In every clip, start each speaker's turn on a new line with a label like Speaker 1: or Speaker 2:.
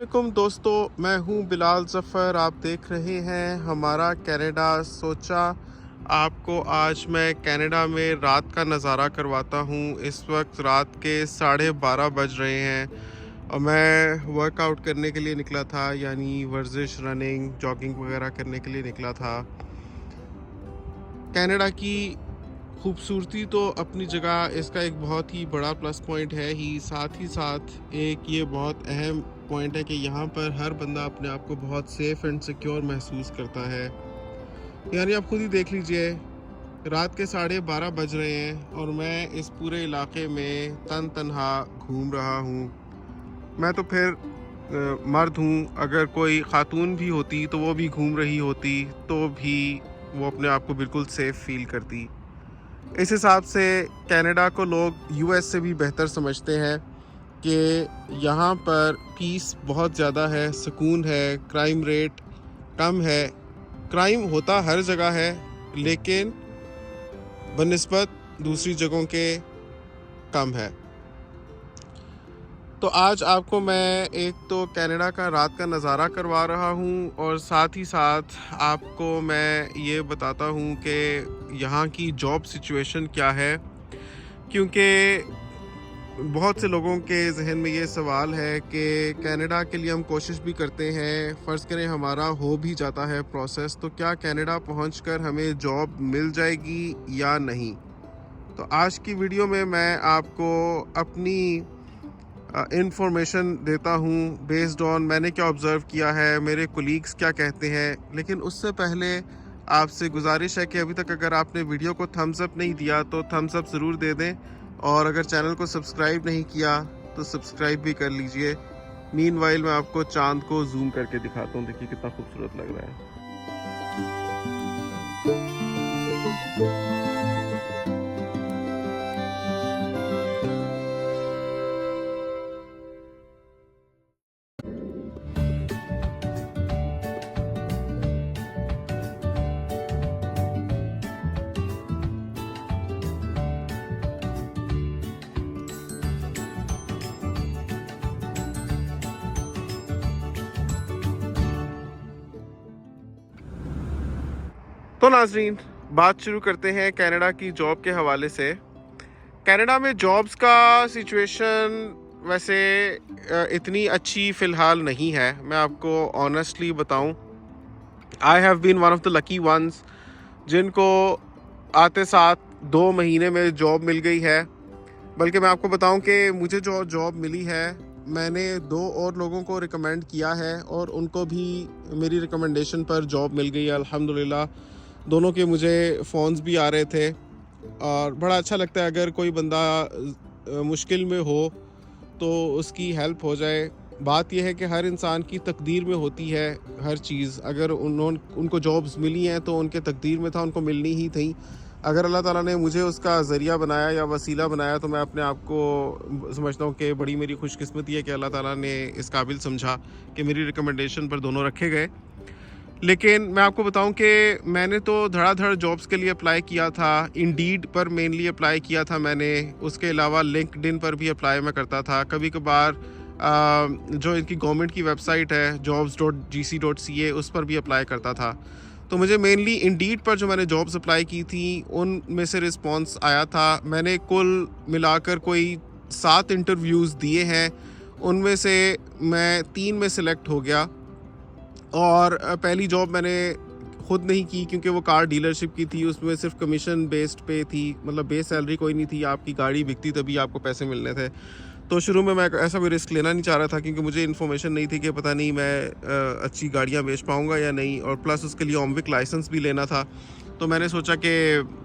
Speaker 1: वालेकुम दोस्तों, मैं हूं बिलाल ज़फ़र। आप देख रहे हैं हमारा कनाडा। सोचा आपको आज मैं कनाडा में रात का नज़ारा करवाता हूं। इस वक्त रात के 12:30 बज रहे हैं और मैं वर्कआउट करने के लिए निकला था, यानी वर्जिश, रनिंग, जॉगिंग वगैरह करने के लिए निकला था। कनाडा की खूबसूरती तो अपनी जगह, इसका एक बहुत ही बड़ा प्लस पॉइंट है ही साथ एक ये बहुत अहम पॉइंट है कि यहाँ पर हर बंदा अपने आप को बहुत सेफ़ एंड सिक्योर महसूस करता है। यानी आप खुद ही देख लीजिए, रात के 12:30 बज रहे हैं और मैं इस पूरे इलाके में तनहा घूम रहा हूँ। मैं तो फिर मर्द हूँ, अगर कोई ख़ातून भी होती तो वो भी घूम रही होती तो भी वो अपने आप को बिल्कुल सेफ़ फ़ील करती। इस हिसाब से कनाडा को लोग यूएस से भी बेहतर समझते हैं कि यहाँ पर पीस बहुत ज़्यादा है, सुकून है, क्राइम रेट कम है। क्राइम होता हर जगह है, लेकिन बनिस्बत दूसरी जगहों के कम है। तो आज आपको मैं एक तो कनाडा का रात का नज़ारा करवा रहा हूँ और साथ ही साथ आपको मैं ये बताता हूँ कि यहाँ की जॉब सिचुएशन क्या है, क्योंकि बहुत से लोगों के जहन में ये सवाल है कि कनाडा के लिए हम कोशिश भी करते हैं, फ़र्ज़ करें हमारा हो भी जाता है प्रोसेस, तो क्या कनाडा पहुंचकर हमें जॉब मिल जाएगी या नहीं। तो आज की वीडियो में मैं आपको अपनी इंफॉर्मेशन देता हूँ बेस्ड ऑन मैंने क्या ऑब्ज़र्व किया है, मेरे कोलीग्स क्या कहते हैं। लेकिन उससे पहले आपसे गुजारिश है कि अभी तक अगर आपने वीडियो को थम्स अप नहीं दिया तो थम्स अप ज़रूर दे दें, और अगर चैनल को सब्सक्राइब नहीं किया तो सब्सक्राइब भी कर लीजिए। मीनवाइल मैं आपको चांद को जूम करके दिखाता हूँ, देखिए कितना खूबसूरत लग रहा है। तो नाजरीन, बात शुरू करते हैं कनाडा की जॉब के हवाले से। कनाडा में जॉब्स का सिचुएशन वैसे इतनी अच्छी फ़िलहाल नहीं है, मैं आपको ऑनेस्टली बताऊं। I have been one of the lucky ones जिनको आते साथ 2 महीने में जॉब मिल गई है। बल्कि मैं आपको बताऊं कि मुझे जो जॉब मिली है, मैंने 2 और लोगों को रिकमेंड किया है और उनको भी मेरी रिकमेंडेशन पर जॉब मिल गई है अल्हम्दुलिल्लाह। दोनों के मुझे फ़ोन्स भी आ रहे थे और बड़ा अच्छा लगता है अगर कोई बंदा मुश्किल में हो तो उसकी हेल्प हो जाए। बात यह है कि हर इंसान की तकदीर में होती है हर चीज़। अगर उनको जॉब्स मिली हैं तो उनके तकदीर में था, उनको मिलनी ही थी। अगर अल्लाह ताला ने मुझे उसका ज़रिया बनाया या वसीला बनाया तो मैं अपने आप को समझता हूँ कि बड़ी मेरी खुशकिस्मती है कि अल्लाह ताला ने इस काबिल समझा कि मेरी रिकमेंडेशन पर दोनों रखे गए। लेकिन मैं आपको बताऊं कि मैंने तो धड़ाधड़ जॉब्स के लिए अप्लाई किया था। इंडीड पर मेनली अप्लाई किया था मैंने, उसके अलावा लिंक्डइन पर भी अप्लाई मैं करता था। कभी कभार जो इनकी गवर्नमेंट की वेबसाइट है jobs.gc.ca, उस पर भी अप्लाई करता था। तो मुझे मेनली इंडीड पर जो मैंने जॉब्स अप्लाई की थी उनमें से रिस्पांस आया था। मैंने कुल मिलाकर कोई 7 इंटरव्यूज़ दिए हैं, उनमें से मैं 3 में सिलेक्ट हो गया। और पहली जॉब मैंने खुद नहीं की क्योंकि वो कार डीलरशिप की थी, उसमें सिर्फ कमीशन बेस्ड पे थी, मतलब बेस सैलरी कोई नहीं थी। आपकी गाड़ी बिकती तभी आपको पैसे मिलने थे। तो शुरू में मैं ऐसा कोई रिस्क लेना नहीं चाह रहा था क्योंकि मुझे इन्फॉर्मेशन नहीं थी कि पता नहीं मैं अच्छी गाड़ियाँ बेच पाऊँगा या नहीं, और प्लस उसके लिए ओमविक लाइसेंस भी लेना था। तो मैंने सोचा कि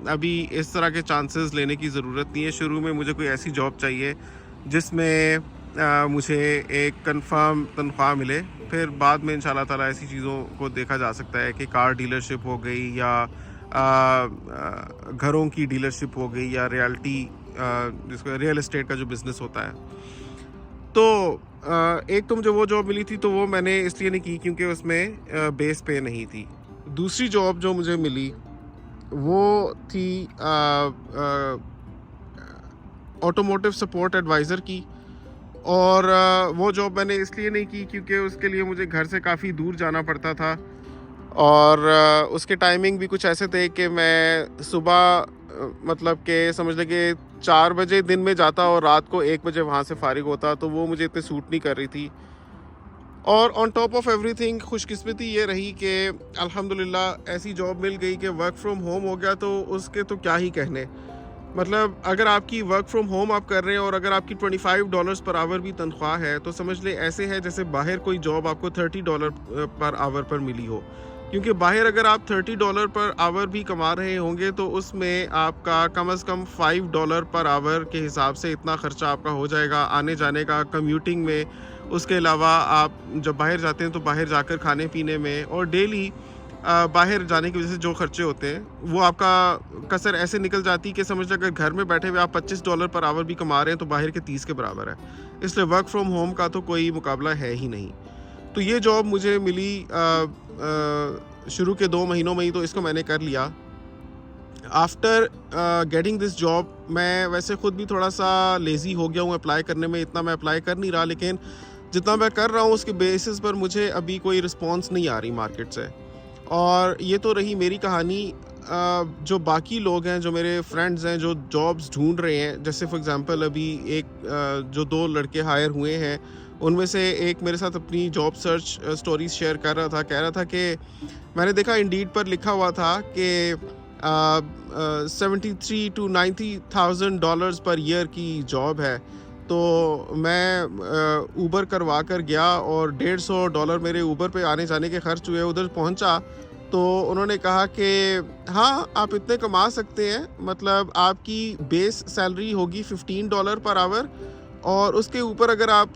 Speaker 1: अभी इस तरह के चांसेस लेने की ज़रूरत नहीं है। शुरू में मुझे कोई ऐसी जॉब चाहिए जिसमें मुझे एक कंफर्म तनख्वाह मिले, फिर बाद में इंशाल्लाह ताला ऐसी चीज़ों को देखा जा सकता है कि कार डीलरशिप हो गई या घरों की डीलरशिप हो गई या रियल्टी, जिसको रियल एस्टेट का जो बिज़नेस होता है। तो एक तो मुझे वो जॉब मिली थी तो वो मैंने इसलिए नहीं की क्योंकि उसमें बेस पे नहीं थी। दूसरी जॉब जो मुझे मिली वो थी ऑटोमोटिव सपोर्ट एडवाइज़र की, और वो जॉब मैंने इसलिए नहीं की क्योंकि उसके लिए मुझे घर से काफ़ी दूर जाना पड़ता था, और उसके टाइमिंग भी कुछ ऐसे थे कि मैं सुबह मतलब कि समझ लें 4 बजे दिन में जाता और रात को 1 बजे वहाँ से फारिग होता, तो वो मुझे इतने सूट नहीं कर रही थी। और ऑन टॉप ऑफ एवरीथिंग खुशकिस्मती ये रही कि अल्हम्दुलिल्लाह ऐसी जॉब मिल गई कि वर्क फ्रॉम होम हो गया, तो उसके तो क्या ही कहने। मतलब अगर आपकी वर्क फ्रॉम होम आप कर रहे हैं और अगर आपकी $25 पर आवर भी तनख्वाह है, तो समझ ले ऐसे है जैसे बाहर कोई जॉब आपको $30 पर आवर पर मिली हो। क्योंकि बाहर अगर आप $30 पर आवर भी कमा रहे होंगे तो उसमें आपका कम से कम $5 पर आवर के हिसाब से इतना खर्चा आपका हो जाएगा आने जाने का, कम्यूटिंग में। उसके अलावा आप जब बाहर जाते हैं तो बाहर जाकर खाने पीने में, और डेली बाहर जाने की वजह से जो खर्चे होते हैं वो आपका कसर ऐसे निकल जाती है कि समझ लें अगर घर में बैठे हुए आप $25 पर आवर भी कमा रहे हैं तो बाहर के 30 के बराबर है। इसलिए वर्क फ्रॉम होम का तो कोई मुकाबला है ही नहीं। तो ये जॉब मुझे मिली शुरू के 2 महीनों में ही, तो इसको मैंने कर लिया। आफ्टर गेटिंग दिस जॉब मैं वैसे ख़ुद भी थोड़ा सा लेज़ी हो गया हूँ अप्लाई करने में, इतना मैं अप्लाई कर नहीं रहा, लेकिन जितना मैं कर रहा हूँ उसके बेसिस पर मुझे अभी कोई रिस्पॉन्स नहीं आ रही मार्केट से। और ये तो रही मेरी कहानी। जो बाकी लोग हैं, जो मेरे फ्रेंड्स हैं जो जॉब्स ढूंढ रहे हैं, जैसे फॉर एग्जांपल अभी एक जो 2 लड़के हायर हुए हैं, उनमें से एक मेरे साथ अपनी जॉब सर्च स्टोरीज शेयर कर रहा था, कह रहा था कि मैंने देखा इंडीड पर लिखा हुआ था कि 73 to 90,000 डॉलर्स पर ईयर की जॉब है। तो मैं ऊबर करवा कर गया और $150 मेरे ऊबर पे आने जाने के खर्च हुए। उधर पहुंचा तो उन्होंने कहा कि हाँ आप इतने कमा सकते हैं, मतलब आपकी बेस सैलरी होगी $15 पर आवर, और उसके ऊपर अगर आप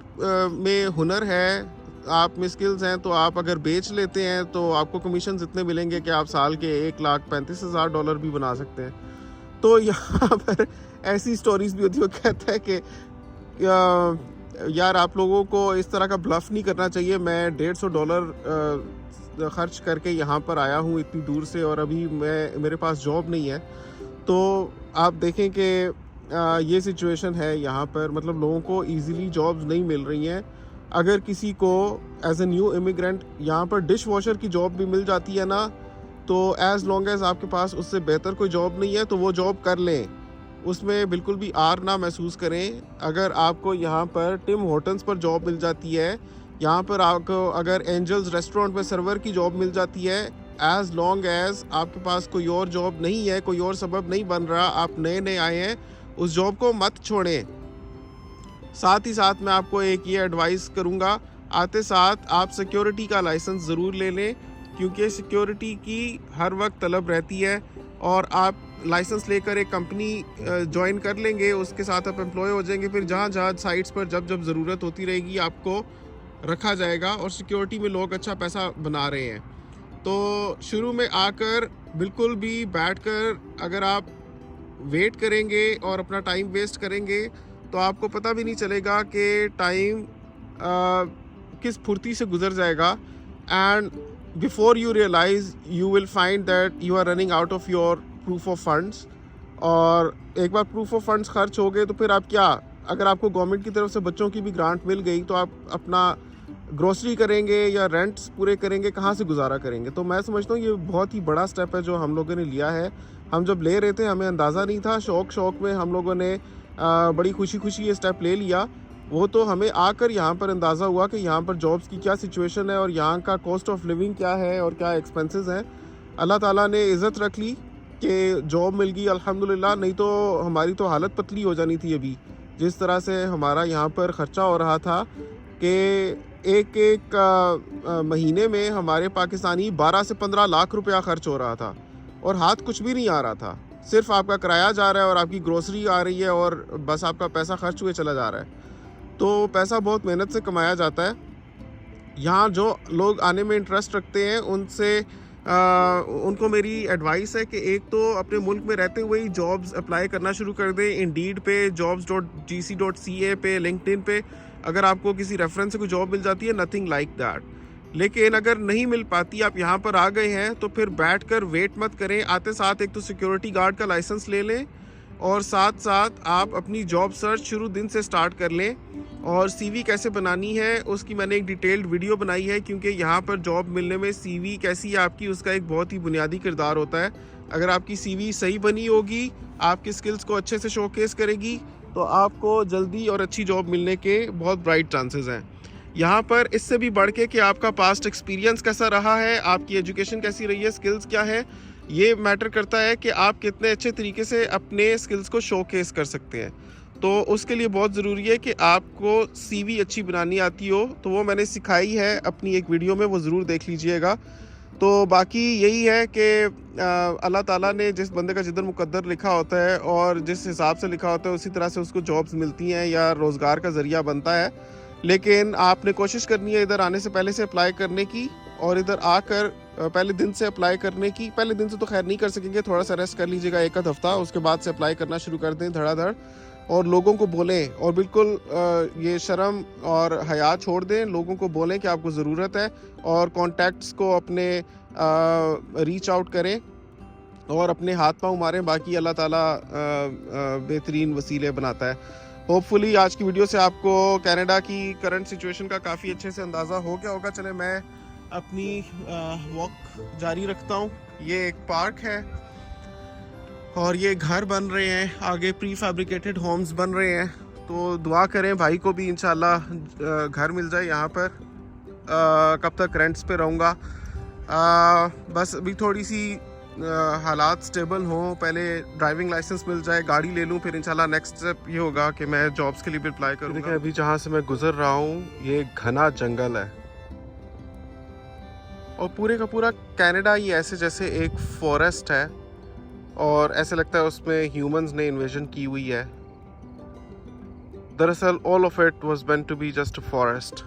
Speaker 1: में हुनर है, आप में स्किल्स हैं, तो आप अगर बेच लेते हैं तो आपको कमीशन इतने मिलेंगे कि आप साल के $1,35,000 भी बना सकते हैं। तो यहाँ पर ऐसी स्टोरीज भी होती है। वो कहता है कि यार आप लोगों को इस तरह का ब्लफ नहीं करना चाहिए, मैं $150 खर्च करके यहाँ पर आया हूँ इतनी दूर से, और अभी मेरे पास जॉब नहीं है। तो आप देखें कि ये सिचुएशन है यहाँ पर, मतलब लोगों को इजीली जॉब्स नहीं मिल रही हैं। अगर किसी को एज ए न्यू इमिग्रेंट यहाँ पर डिश वॉशर की जॉब भी मिल जाती है ना, तो एज़ लॉन्ग एज़ आपके पास उससे बेहतर कोई जॉब नहीं है तो वो जॉब कर लें, उसमें बिल्कुल भी आर ना महसूस करें। अगर आपको यहाँ पर टिम होटल्स पर जॉब मिल जाती है, यहाँ पर आपको अगर एंजल्स रेस्टोरेंट में सर्वर की जॉब मिल जाती है, एज़ लॉन्ग एज़ आपके पास कोई और जॉब नहीं है, कोई और सबब नहीं बन रहा, आप नए नए आए हैं, उस जॉब को मत छोड़ें। साथ ही साथ मैं आपको एक ये एडवाइस करूँगा, आते साथ आप सिक्योरिटी का लाइसेंस ज़रूर ले लें, क्योंकि सिक्योरिटी की हर वक्त तलब रहती है। और आप लाइसेंस लेकर एक कंपनी ज्वाइन कर लेंगे, उसके साथ आप एम्प्लॉय हो जाएंगे, फिर जहाँ जहाँ साइट्स पर जब जब ज़रूरत होती रहेगी आपको रखा जाएगा, और सिक्योरिटी में लोग अच्छा पैसा बना रहे हैं। तो शुरू में आकर बिल्कुल भी बैठकर अगर आप वेट करेंगे और अपना टाइम वेस्ट करेंगे तो आपको पता भी नहीं चलेगा कि टाइम किस फुर्ती से गुजर जाएगा, and before you realise you will find that you are running out of your proof of funds. और एक बार प्रूफ ऑफ फंड्स खर्च हो गए तो फिर आप क्या, अगर आपको गवर्नमेंट की तरफ से बच्चों की भी ग्रांट मिल गई तो आप अपना ग्रोसरी करेंगे या रेंट्स पूरे करेंगे, कहाँ से गुजारा करेंगे। तो मैं समझता हूँ ये बहुत ही बड़ा स्टेप है जो हम लोगों ने लिया है। हम जब ले रहे थे हमें अंदाज़ा नहीं था, शौक में हम लोगों ने बड़ी खुशी ये स्टेप ले लिया। वो तो हमें आकर यहाँ पर अंदाज़ा हुआ कि यहाँ पर जॉब्स की क्या सिचुएशन है और यहाँ का कॉस्ट ऑफ लिविंग क्या है और क्या एक्सपेंसेस हैं। अल्लाह ताला ने इज़्ज़त रख ली कि जॉब मिल गई अल्हम्दुलिल्लाह, नहीं तो हमारी तो हालत पतली हो जानी थी अभी, जिस तरह से हमारा यहाँ पर ख़र्चा हो रहा था कि एक महीने में हमारे पाकिस्तानी 12 से 15 लाख रुपया खर्च हो रहा था और हाथ कुछ भी नहीं आ रहा था। सिर्फ आपका किराया जा रहा है और आपकी ग्रोसरी आ रही है और बस आपका पैसा खर्च हुए चला जा रहा है। तो पैसा बहुत मेहनत से कमाया जाता है। यहाँ जो लोग आने में इंटरेस्ट रखते हैं उनको मेरी एडवाइस है कि एक तो अपने मुल्क में रहते हुए ही जॉब्स अप्लाई करना शुरू कर दें। इंडीड पे, jobs.gc.ca पे, लिंक्डइन पे अगर आपको किसी रेफरेंस से कोई जॉब मिल जाती है, नथिंग लाइक दैट। लेकिन अगर नहीं मिल पाती, आप यहाँ पर आ गए हैं, तो फिर बैठकर वेट मत करें। आते साथ एक तो सिक्योरिटी गार्ड का लाइसेंस ले लें, और साथ साथ आप अपनी जॉब सर्च शुरू दिन से स्टार्ट कर लें। और सीवी कैसे बनानी है उसकी मैंने एक डिटेल्ड वीडियो बनाई है, क्योंकि यहाँ पर जॉब मिलने में सीवी कैसी है आपकी उसका एक बहुत ही बुनियादी किरदार होता है। अगर आपकी सीवी सही बनी होगी, आपकी स्किल्स को अच्छे से शोकेस करेगी, तो आपको जल्दी और अच्छी जॉब मिलने के बहुत ब्राइट चांसेस हैं। यहाँ पर इससे भी बढ़ के कि आपका पास्ट एक्सपीरियंस कैसा रहा है, आपकी एजुकेशन कैसी रही है, स्किल्स क्या है, ये मैटर करता है कि आप कितने अच्छे तरीके से अपने स्किल्स को शोकेस कर सकते हैं। तो उसके लिए बहुत ज़रूरी है कि आपको सीवी अच्छी बनानी आती हो, तो वो मैंने सिखाई है अपनी एक वीडियो में, वो ज़रूर देख लीजिएगा। तो बाकी यही है कि अल्लाह ताला ने जिस बंदे का जिधर मुकद्दर लिखा होता है और जिस हिसाब से लिखा होता है उसी तरह से उसको जॉब्स मिलती हैं या रोज़गार का ज़रिया बनता है। लेकिन आपने कोशिश करनी है इधर आने से पहले से अप्लाई करने की, और इधर आकर पहले दिन से अप्लाई करने की। पहले दिन से तो खैर नहीं कर सकेंगे, थोड़ा सा रेस्ट कर लीजिएगा एक आध हफ्ता, उसके बाद से अप्लाई करना शुरू कर दें धड़ाधड़। और लोगों को बोलें, और बिल्कुल ये शर्म और हया छोड़ दें, लोगों को बोलें कि आपको ज़रूरत है, और कॉन्टैक्ट्स को अपने रीच आउट करें और अपने हाथ पाँव मारें। बाकी अल्लाह ताला बेहतरीन वसीले बनाता है। होपफुली आज की वीडियो से आपको कनाडा की करंट सिचुएशन का काफ़ी अच्छे से अंदाज़ा हो गया होगा। चले मैं अपनी वॉक जारी रखता हूँ। ये एक पार्क है और ये घर बन रहे हैं, आगे प्री फैब्रिकेटेड होम्स बन रहे हैं। तो दुआ करें भाई को भी इंशाल्लाह घर मिल जाए यहाँ पर। कब तक रेंट्स पे रहूँगा, बस अभी थोड़ी सी हालात स्टेबल हों, पहले ड्राइविंग लाइसेंस मिल जाए, गाड़ी ले लूँ, फिर इंशाल्लाह नेक्स्ट स्टेप ये होगा कि मैं जॉब्स के लिए भी अप्लाई करूँगा। देखिए अभी जहाँ से मैं गुजर रहा हूँ ये घना जंगल है, और पूरे का पूरा कनाडा ये ऐसे जैसे एक फॉरेस्ट है, और ऐसे लगता है उसमें ह्यूमंस ने इन्वेजन की हुई है। दरअसल all of it was meant to be just a forest.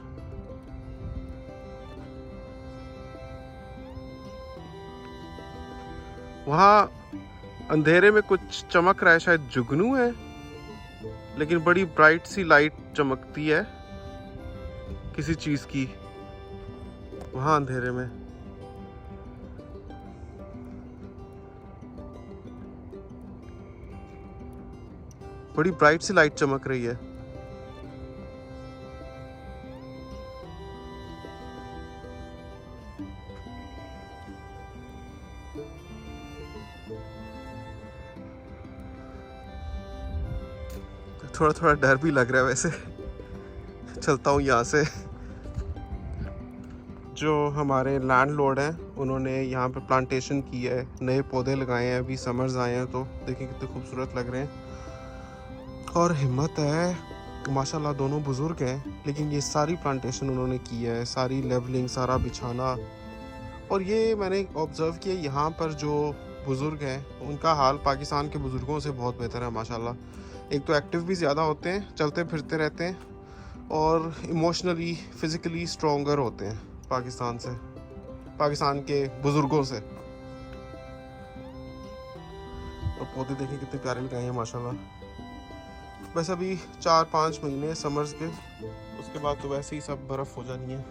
Speaker 1: वहाँ अंधेरे में कुछ चमक रहा है, शायद जुगनू है, लेकिन बड़ी ब्राइट सी लाइट चमकती है किसी चीज की वहाँ अंधेरे में। बड़ी ब्राइट सी लाइट चमक रही है। थोड़ा थोड़ा डर भी लग रहा है वैसे। चलता हूँ यहाँ से। जो हमारे लैंडलॉर्ड हैं उन्होंने यहाँ पे प्लांटेशन की है, नए पौधे लगाए हैं, अभी समर्स आए हैं, तो देखिए कितने खूबसूरत लग रहे हैं। और हिम्मत है माशाल्लाह, दोनों बुज़ुर्ग हैं, लेकिन ये सारी प्लांटेशन उन्होंने की है, सारी लेवलिंग, सारा बिछाना। और ये मैंने ऑब्ज़र्व किया यहाँ पर जो बुज़ुर्ग हैं उनका हाल पाकिस्तान के बुज़ुर्गों से बहुत बेहतर है माशाल्लाह। एक तो एक्टिव भी ज़्यादा होते हैं, चलते फिरते रहते हैं, और इमोशनली फिज़िकली स्ट्रॉन्गर होते हैं पाकिस्तान से, पाकिस्तान के बुज़ुर्गों से। और पौधे देखें कितने प्यारे लगाए हैं माशाल्लाह। बस अभी 4-5 महीने समर्स के, उसके बाद तो वैसे ही सब बर्फ़ हो जानी है।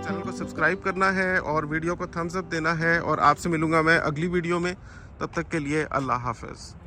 Speaker 1: चैनल को सब्सक्राइब करना है और वीडियो को थम्स अप देना है, और आपसे मिलूंगा मैं अगली वीडियो में। तब तक के लिए अल्लाह हाफ़िज़।